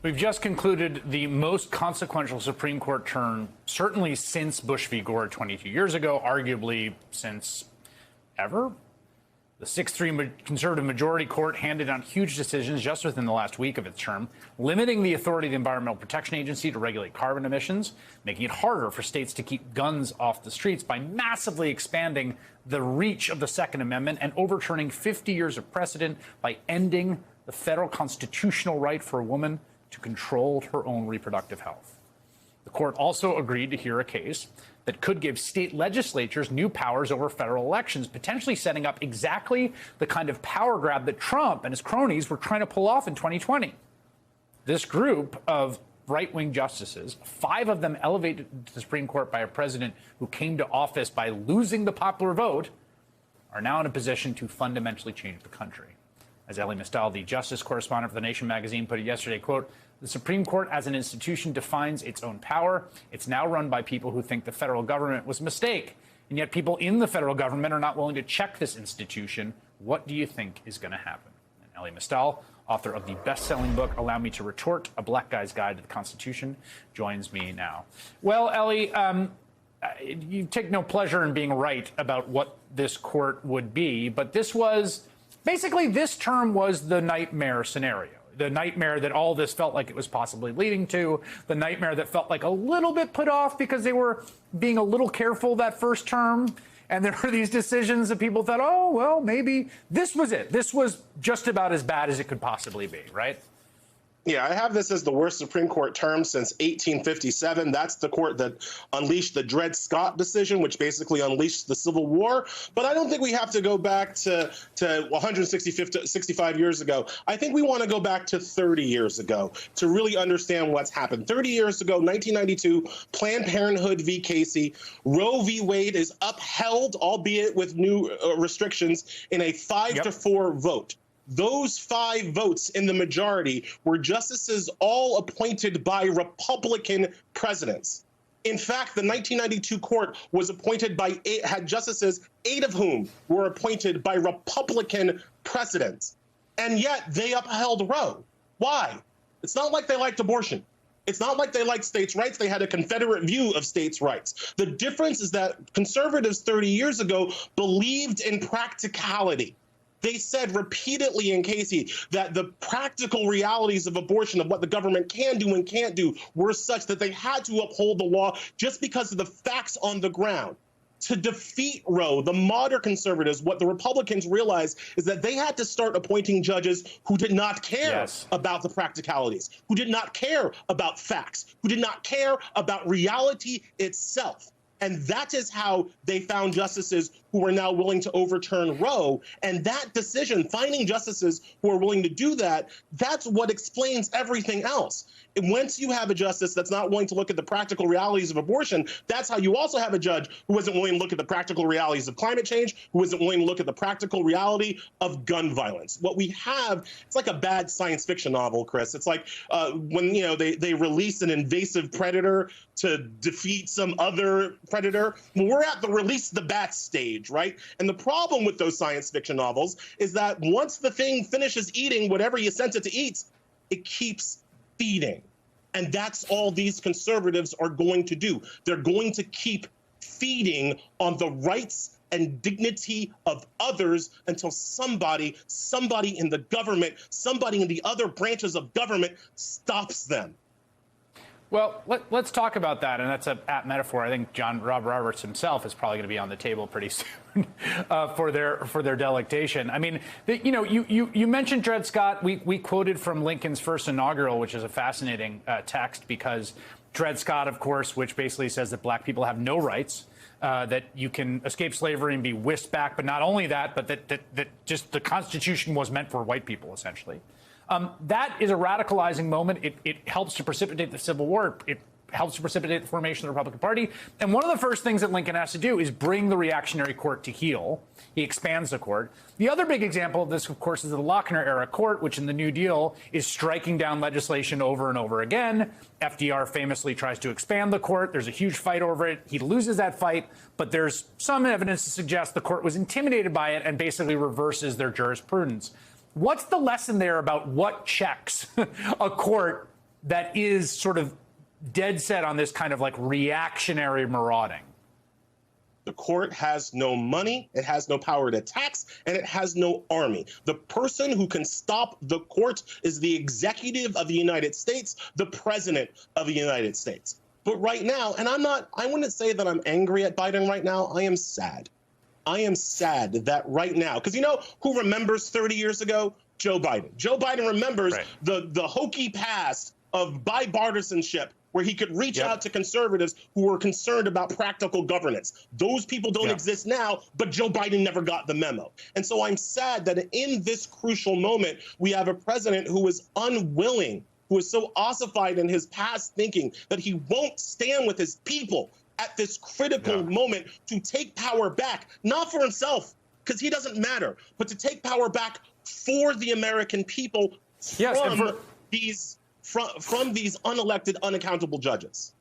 We've just concluded the most consequential Supreme Court term, certainly since Bush v. Gore 22 years ago, arguably since ever. The 6-3 conservative majority court handed down huge decisions just within the last week of its term, limiting the authority of the Environmental Protection Agency to regulate carbon emissions, making it harder for states to keep guns off the streets by massively expanding the reach of the Second Amendment and overturning 50 years of precedent by ending the federal constitutional right for a woman to control her own reproductive health. The court also agreed to hear a case that could give state legislatures new powers over federal elections, potentially setting up exactly the kind of power grab that Trump and his cronies were trying to pull off in 2020. This group of right-wing justices, 5 of them elevated to the Supreme Court by a president who came to office by losing the popular vote, are now in a position to fundamentally change the country. As Elie Mystal, the justice correspondent for The Nation magazine, put it yesterday, quote, "The Supreme Court as an institution defines its own power. It's now run by people who think the federal government was a mistake. And yet people in the federal government are not willing to check this institution. What do you think is going to happen?" And Elie Mystal, author of the best-selling book, Allow Me to Retort, A Black Guy's Guide to the Constitution, joins me now. Well, Elie, you take no pleasure in being right about what this court would be, but this was... Basically, this term was the nightmare scenario, the nightmare that all this felt like it was possibly leading to, the nightmare that felt like a little bit put off because they were being a little careful that first term. And there were these decisions that people thought, oh, well, maybe this was it. This was just about as bad as it could possibly be, right? Yeah, I have this as the worst Supreme Court term since 1857. That's the court that unleashed the Dred Scott decision, which basically unleashed the Civil War. But I don't think we have to go back to 165 years ago. I think we want to go back to 30 years ago to really understand what's happened. 30 years ago, 1992, Planned Parenthood v. Casey, Roe v. Wade is upheld, albeit with new restrictions, in a 5-4 vote. Those 5 votes in the majority were justices all appointed by Republican presidents. In fact, the 1992 court was appointed by had justices, 8 of whom were appointed by Republican presidents. And yet they upheld Roe. Why? It's not like they liked abortion. It's not like they liked states' rights. They had a Confederate view of states' rights. The difference is that conservatives 30 years ago believed in practicality. They said repeatedly in Casey that the practical realities of abortion, of what the government can do and can't do, were such that they had to uphold the law just because of the facts on the ground. To defeat Roe, the modern conservatives, what the Republicans realized is that they had to start appointing judges who did not care about the practicalities, who did not care about facts, who did not care about reality itself. And that is how they found justices who are now willing to overturn Roe. And that decision, finding justices who are willing to do that, that's what explains everything else. And once you have a justice that's not willing to look at the practical realities of abortion, that's how you also have a judge who isn't willing to look at the practical realities of climate change, who isn't willing to look at the practical reality of gun violence. What we have, it's like a bad science fiction novel, Chris. It's like when they release an invasive predator to defeat some other predator. We're at the release the bat stage, right? And the problem with those science fiction novels is that once the thing finishes eating whatever you sent it to eat, it keeps feeding. And that's all these conservatives are going to do. They're going to keep feeding on the rights and dignity of others until somebody in the government, somebody in the other branches of government stops them. Well, let's talk about that, and that's a apt metaphor. I think Rob Roberts himself is probably going to be on the table pretty soon for their delectation. I mean, you mentioned Dred Scott. We quoted from Lincoln's first inaugural, which is a fascinating text, because Dred Scott, of course, which basically says that black people have no rights, that you can escape slavery and be whisked back, but not only that, but that just the Constitution was meant for white people, essentially. That is a radicalizing moment. It helps to precipitate the Civil War. It helps to precipitate the formation of the Republican Party. And one of the first things that Lincoln has to do is bring the reactionary court to heel. He expands the court. The other big example of this, of course, is the Lochner-era court, which in the New Deal is striking down legislation over and over again. FDR famously tries to expand the court. There's a huge fight over it. He loses that fight, but there's some evidence to suggest the court was intimidated by it and basically reverses their jurisprudence. What's the lesson there about what checks a court that is sort of dead set on this kind of like reactionary marauding? The court has no money, it has no power to tax, and it has no army. The person who can stop the court is the executive of the United States, the president of the United States. But right now, and I wouldn't say that I'm angry at Biden right now. I am sad. I am sad that right now, because you know who remembers 30 years ago? Joe Biden. Joe Biden remembers the hokey past of bipartisanship, where he could reach out to conservatives who were concerned about practical governance. Those people don't exist now, but Joe Biden never got the memo. And so I'm sad that in this crucial moment, we have a president who is unwilling, who is so ossified in his past thinking that he won't stand with his people at this critical moment to take power back, not for himself, because he doesn't matter, but to take power back for the American people from these unelected, unaccountable judges.